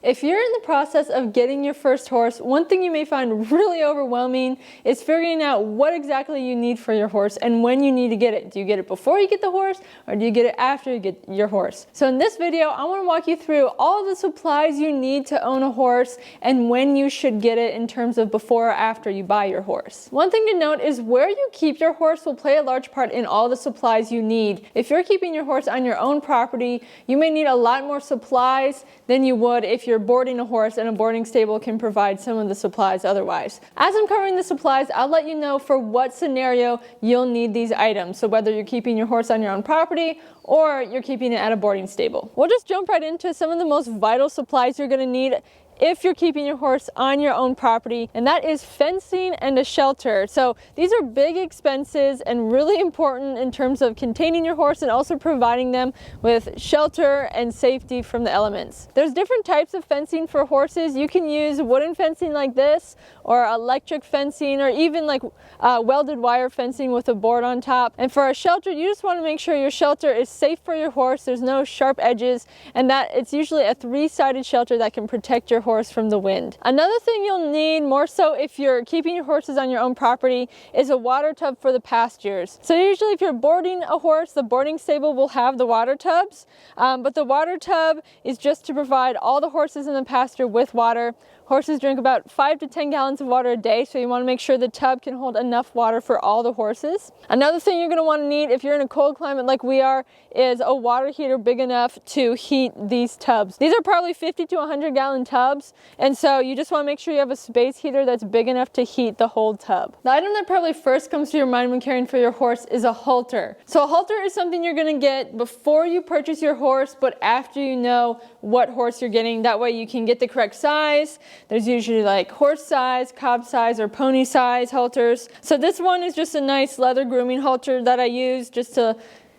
If you're in the process of getting your first horse, one thing you may find really overwhelming is figuring out what exactly you need for your horse and when you need to get it. Do you get it before you get the horse, or do you get it after you get your horse? So in this video, I want to walk you through all the supplies you need to own a horse and when you should get it in terms of before or after you buy your horse. One thing to note is where you keep your horse will play a large part in all the supplies you need. If you're keeping your horse on your own property, you may need a lot more supplies than you would if you're boarding a horse, and a boarding stable can provide some of the supplies otherwise. As I'm covering the supplies, I'll let you know for what scenario you'll need these items. So whether you're keeping your horse on your own property or you're keeping it at a boarding stable. We'll just jump right into some of the most vital supplies you're going to need if you're keeping your horse on your own property, and that is fencing and a shelter. So these are big expenses and really important in terms of containing your horse and also providing them with shelter and safety from the elements. There's different types of fencing for horses. You can use wooden fencing like this, or electric fencing, or even like welded wire fencing with a board on top. And for a shelter, you just want to make sure your shelter is safe for your horse. There's no sharp edges, and that it's usually a three-sided shelter that can protect your horse from the wind. Another thing you'll need, more so if you're keeping your horses on your own property, is a water tub for the pastures. So usually if you're boarding a horse, the boarding stable will have the water tubs, but the water tub is just to provide all the horses in the pasture with water. Horses drink about 5 to 10 gallons of water a day, so you want to make sure the tub can hold enough water for all the horses. Another thing you're going to want to need if you're in a cold climate like we are is a water heater big enough to heat these tubs. These are probably 50 to 100 gallon tubs, and so you just want to make sure you have a space heater that's big enough to heat the whole tub. The item that probably first comes to your mind when caring for your horse is a halter. So a halter is something you're going to get before you purchase your horse, but after you know what horse you're getting. That way you can get the correct size. There's usually like horse size, cob size, or pony size halters. So this one is just a nice leather grooming halter that I use just to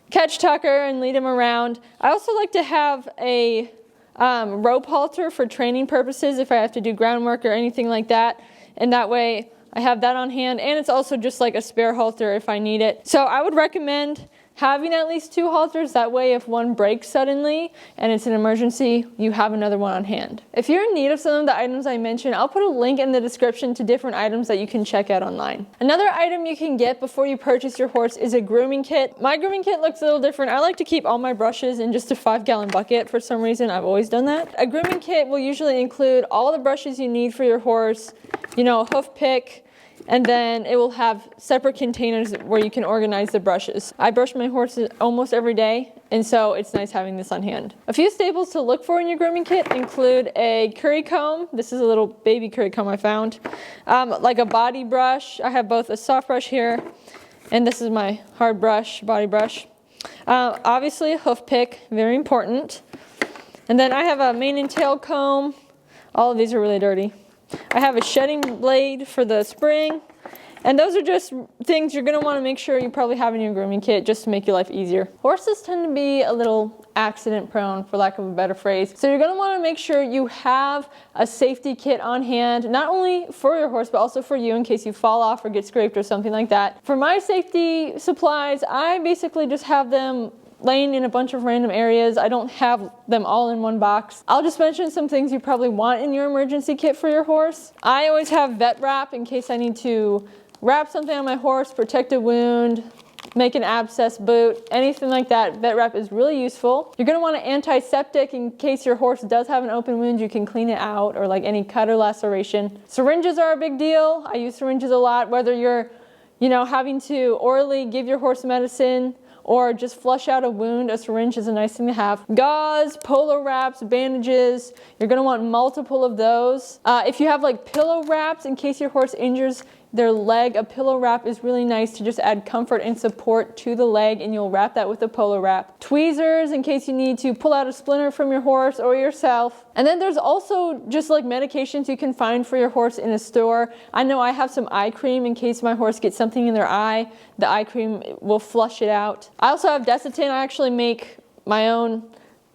catch Tucker and lead him around. I also like to have a rope halter for training purposes if I have to do groundwork or anything like that. And that way I have that on hand, and it's also just like a spare halter if I need it. So I would recommend having at least 2 halters. That way if one breaks suddenly and it's an emergency, you have another one on hand. If you're in need of some of the items I mentioned, I'll put a link in the description to different items that you can check out online. Another item you can get before you purchase your horse is a grooming kit. My grooming kit looks a little different. I like to keep all my brushes in just a 5-gallon bucket. For some reason, I've always done that. A grooming kit will usually include all the brushes you need for your horse, you know, a hoof pick, and then it will have separate containers where you can organize the brushes. I brush my horses almost every day, and so it's nice having this on hand. A few staples to look for in your grooming kit include a curry comb. This is a little baby curry comb I found. Like a body brush. I have both a soft brush here, and this is my hard brush, body brush. Obviously a hoof pick, very important. And then I have a mane and tail comb. All of these are really dirty. I have a shedding blade for the spring, and those are just things you're going to want to make sure you probably have in your grooming kit just to make your life easier. Horses tend to be a little accident prone, for lack of a better phrase, so you're going to want to make sure you have a safety kit on hand, not only for your horse but also for you in case you fall off or get scraped or something like that. For my safety supplies, I basically just have them laying in a bunch of random areas. I don't have them all in one box. I'll just mention some things you probably want in your emergency kit for your horse. I always have vet wrap in case I need to wrap something on my horse, protect a wound, make an abscess boot, anything like that. Vet wrap is really useful. You're going to want an antiseptic in case your horse does have an open wound. You can clean it out, or like any cut or laceration. Syringes are a big deal. I use syringes a lot, whether you're, having to orally give your horse medicine or just flush out a wound. A syringe is a nice thing to have. Gauze, polo wraps, bandages. You're going to want multiple of those. If you have like pillow wraps in case your horse injures their leg, a pillow wrap is really nice to just add comfort and support to the leg, and you'll wrap that with a polo wrap. Tweezers in case you need to pull out a splinter from your horse or yourself. And then there's also just like medications you can find for your horse in a store. I know I have some eye cream in case my horse gets something in their eye. The eye cream will flush it out. I also have Desitin. I actually make my own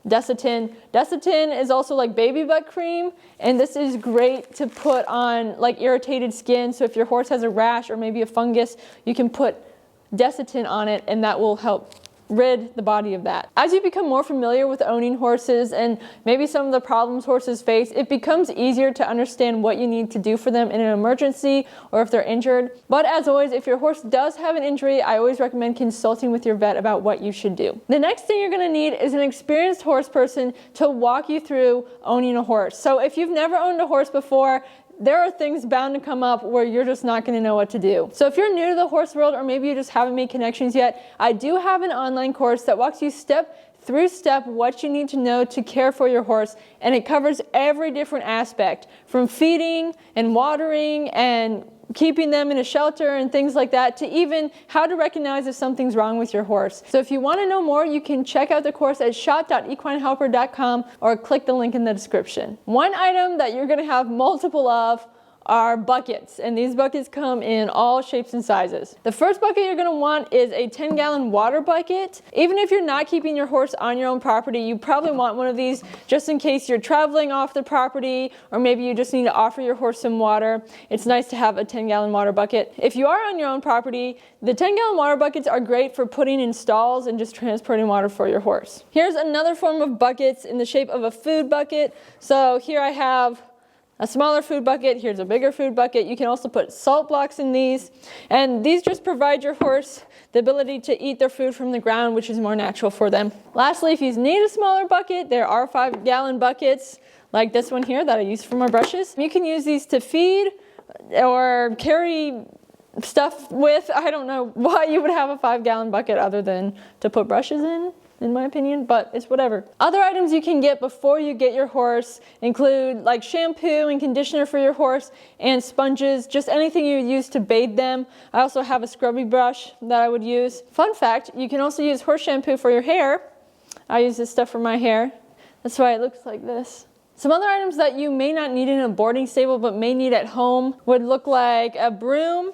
Desitin. Desitin is also like baby butt cream, and this is great to put on like irritated skin. So if your horse has a rash or maybe a fungus, you can put Desitin on it, and that will help rid the body of that. As you become more familiar with owning horses and maybe some of the problems horses face, it becomes easier to understand what you need to do for them in an emergency or if they're injured. But as always, if your horse does have an injury, I always recommend consulting with your vet about what you should do. The next thing you're going to need is an experienced horse person to walk you through owning a horse. So if you've never owned a horse before, there are things bound to come up where you're just not going to know what to do. So if you're new to the horse world, or maybe you just haven't made connections yet, I do have an online course that walks you step through step what you need to know to care for your horse, and it covers every different aspect, from feeding and watering and keeping them in a shelter and things like that, to even how to recognize if something's wrong with your horse. So if you want to know more, you can check out the course at shop.equinehelper.com or click the link in the description. One item that you're going to have multiple of are buckets, and these buckets come in all shapes and sizes. The first bucket you're going to want is a 10-gallon water bucket. Even if you're not keeping your horse on your own property, you probably want one of these just in case you're traveling off the property, or maybe you just need to offer your horse some water. It's nice to have a 10-gallon water bucket. If you are on your own property, the 10-gallon water buckets are great for putting in stalls and just transporting water for your horse. Here's another form of buckets in the shape of a food bucket. So here I have a smaller food bucket, here's a bigger food bucket. You can also put salt blocks in these, and these just provide your horse the ability to eat their food from the ground, which is more natural for them. Lastly, if you need a smaller bucket, there are 5-gallon buckets like this one here that I use for my brushes. You can use these to feed or carry stuff with. I don't know why you would have a 5-gallon bucket other than to put brushes in my opinion, but it's whatever. Other items you can get before you get your horse include like shampoo and conditioner for your horse and sponges, just anything you use to bathe them. I also have a scrubby brush that I would use. Fun fact, you can also use horse shampoo for your hair. I use this stuff for my hair. That's why it looks like this. Some other items that you may not need in a boarding stable but may need at home would look like a broom.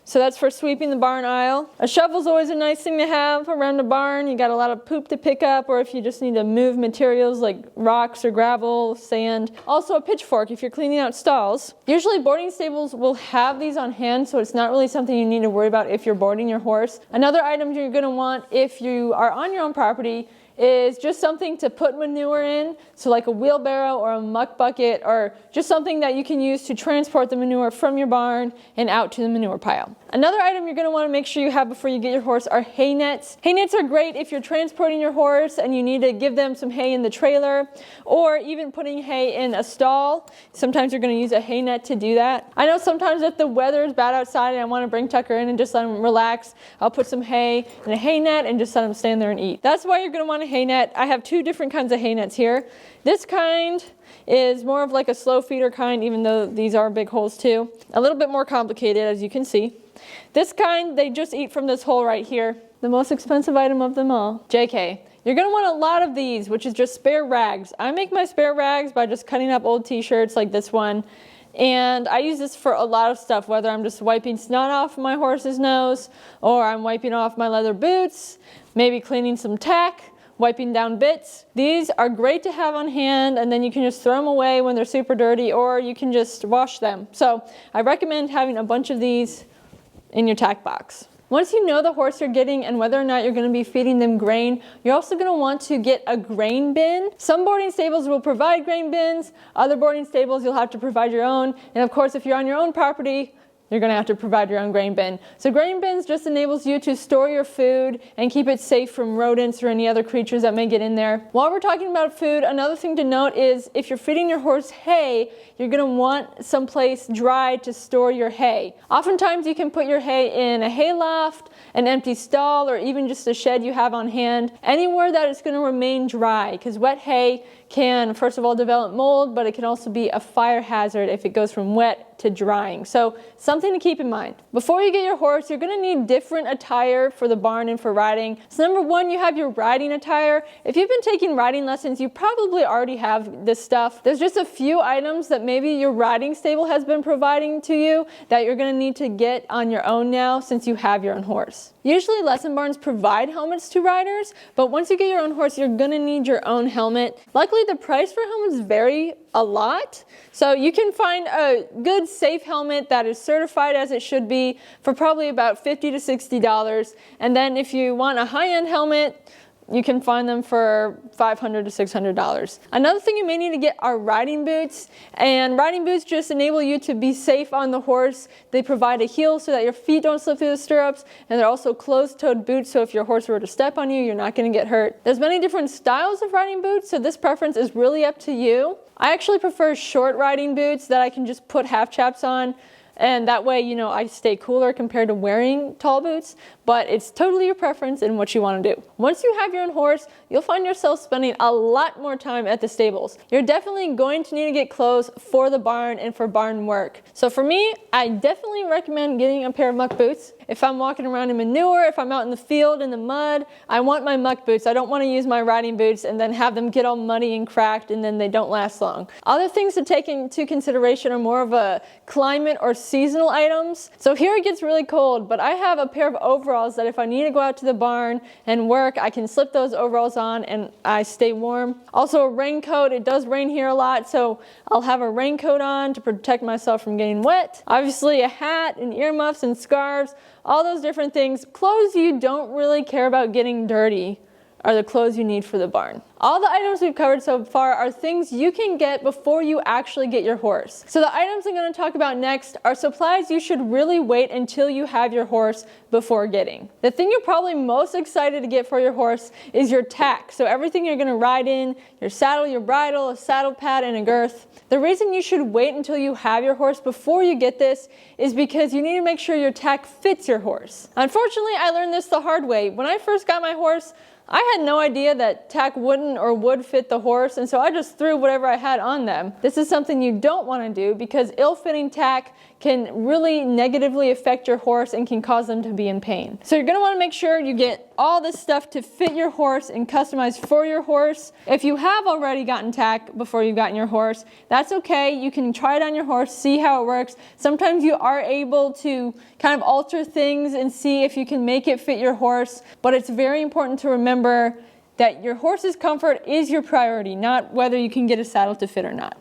So that's for sweeping the barn aisle. A shovel's always a nice thing to have around the barn. You got a lot of poop to pick up, or if you just need to move materials like rocks or gravel, sand. Also a pitchfork if you're cleaning out stalls. Usually boarding stables will have these on hand, so it's not really something you need to worry about if you're boarding your horse. Another item you're going to want if you are on your own property is just something to put manure in, so like a wheelbarrow or a muck bucket, or just something that you can use to transport the manure from your barn and out to the manure pile. Another item you're going to want to make sure you have before you get your horse are hay nets. Hay nets are great if you're transporting your horse and you need to give them some hay in the trailer, or even putting hay in a stall. Sometimes you're going to use a hay net to do that. I know sometimes if the weather is bad outside and I want to bring Tucker in and just let him relax, I'll put some hay in a hay net and just let him stand there and eat. That's why you're going to want a hay net. I have 2 different kinds of hay nets here. This kind is more of like a slow feeder kind, even though these are big holes too. A little bit more complicated, as you can see. This kind, they just eat from this hole right here. The most expensive item of them all. JK. You're going to want a lot of these, which is just spare rags. I make my spare rags by just cutting up old t-shirts like this one. And I use this for a lot of stuff, whether I'm just wiping snot off my horse's nose, or I'm wiping off my leather boots, maybe cleaning some tack, wiping down bits. These are great to have on hand, and then you can just throw them away when they're super dirty, or you can just wash them. So I recommend having a bunch of these in your tack box. Once you know the horse you're getting and whether or not you're going to be feeding them grain, you're also going to want to get a grain bin. Some boarding stables will provide grain bins. Other boarding stables you'll have to provide your own. And of course, if you're on your own property, you're going to have to provide your own grain bin. So grain bins just enables you to store your food and keep it safe from rodents or any other creatures that may get in there. While we're talking about food, another thing to note is if you're feeding your horse hay, you're going to want someplace dry to store your hay. Oftentimes you can put your hay in a hay loft, an empty stall, or even just a shed you have on hand. Anywhere that it's going to remain dry, because wet hay can, first of all, develop mold, but it can also be a fire hazard if it goes from wet to drying. So something to keep in mind. Before you get your horse, you're going to need different attire for the barn and for riding. So number one, you have your riding attire. If you've been taking riding lessons, you probably already have this stuff. There's just a few items that maybe your riding stable has been providing to you that you're going to need to get on your own now since you have your own horse. Usually lesson barns provide helmets to riders, but once you get your own horse, you're going to need your own helmet. Luckily, Actually, the price for helmets vary a lot. So you can find a good safe helmet that is certified as it should be for probably about $50 to $60. And then if you want a high-end helmet, you can find them for $500 to $600. Another thing you may need to get are riding boots, and riding boots just enable you to be safe on the horse. They provide a heel so that your feet don't slip through the stirrups, and they're also closed-toed boots, so if your horse were to step on you, you're not going to get hurt. There's many different styles of riding boots, so this preference is really up to you. I actually prefer short riding boots that I can just put half chaps on, and that way, you know, I stay cooler compared to wearing tall boots, but it's totally your preference and what you want to do. Once you have your own horse, you'll find yourself spending a lot more time at the stables. You're definitely going to need to get clothes for the barn and for barn work. So for me, I definitely recommend getting a pair of muck boots. If I'm walking around in manure, if I'm out in the field in the mud, I want my muck boots. I don't want to use my riding boots and then have them get all muddy and cracked and then they don't last long. Other things to take into consideration are more of a climate or seasonal items. So here it gets really cold, but I have a pair of overalls that if I need to go out to the barn and work, I can slip those overalls on and I stay warm. Also a raincoat. It does rain here a lot, so I'll have a raincoat on to protect myself from getting wet. Obviously a hat and earmuffs and scarves, all those different things. Clothes you don't really care about getting dirty are the clothes you need for the barn. All the items we've covered so far are things you can get before you actually get your horse. So the items I'm going to talk about next are supplies you should really wait until you have your horse before getting. The thing you're probably most excited to get for your horse is your tack. So everything you're going to ride in, your saddle, your bridle, a saddle pad, and a girth. The reason you should wait until you have your horse before you get this is because you need to make sure your tack fits your horse. Unfortunately, I learned this the hard way. When I first got my horse, I had no idea that tack wouldn't or would fit the horse, and so I just threw whatever I had on them. This is something you don't want to do because ill-fitting tack can really negatively affect your horse and can cause them to be in pain. So you're going to want to make sure you get all this stuff to fit your horse and customize for your horse. If you have already gotten tack before you've gotten your horse, that's okay. You can try it on your horse, see how it works. Sometimes you are able to kind of alter things and see if you can make it fit your horse, but it's very important to remember that your horse's comfort is your priority, not whether you can get a saddle to fit or not.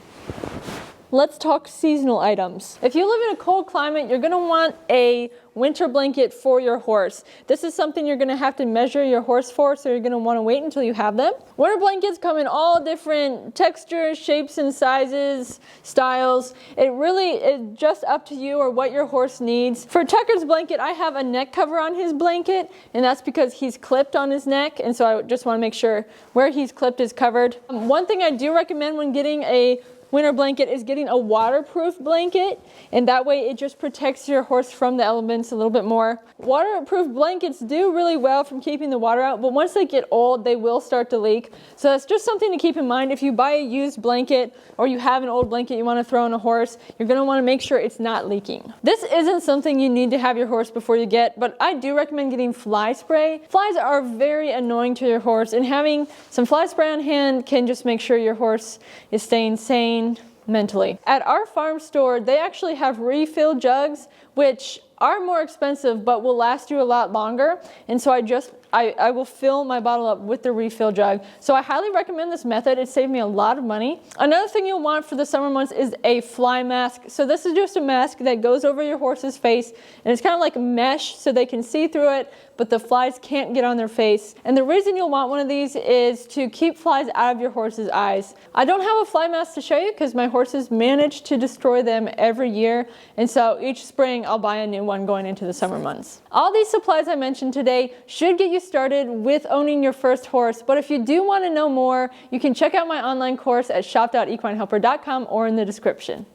Let's talk seasonal items. If you live in a cold climate, you're going to want a winter blanket for your horse. This is something you're going to have to measure your horse for, so you're going to want to wait until you have them. Winter blankets come in all different textures, shapes, and sizes, styles. It really is just up to you or what your horse needs. For Tucker's blanket, I have a neck cover on his blanket, and that's because he's clipped on his neck, and so I just want to make sure where he's clipped is covered. One thing I do recommend when getting a winter blanket is getting a waterproof blanket, and that way it just protects your horse from the elements a little bit more. Waterproof blankets do really well from keeping the water out, but once they get old, they will start to leak. So that's just something to keep in mind. If you buy a used blanket or you have an old blanket you want to throw on a horse, you're going to want to make sure it's not leaking. This isn't something you need to have your horse before you get, but I do recommend getting fly spray. Flies are very annoying to your horse, and having some fly spray on hand can just make sure your horse is staying sane mentally. At our farm store, they actually have refill jugs, which are more expensive but will last you a lot longer, and so I will fill my bottle up with the refill jug. So I highly recommend this method. It saved me a lot of money. Another thing you'll want for the summer months is a fly mask. So this is just a mask that goes over your horse's face, and it's kind of like mesh so they can see through it, but the flies can't get on their face. And the reason you'll want one of these is to keep flies out of your horse's eyes. I don't have a fly mask to show you because my horses manage to destroy them every year, and so each spring I'll buy a new one going into the summer months. All these supplies I mentioned today should get you started with owning your first horse, but if you do want to know more, you can check out my online course at shop.equinehelper.com or in the description.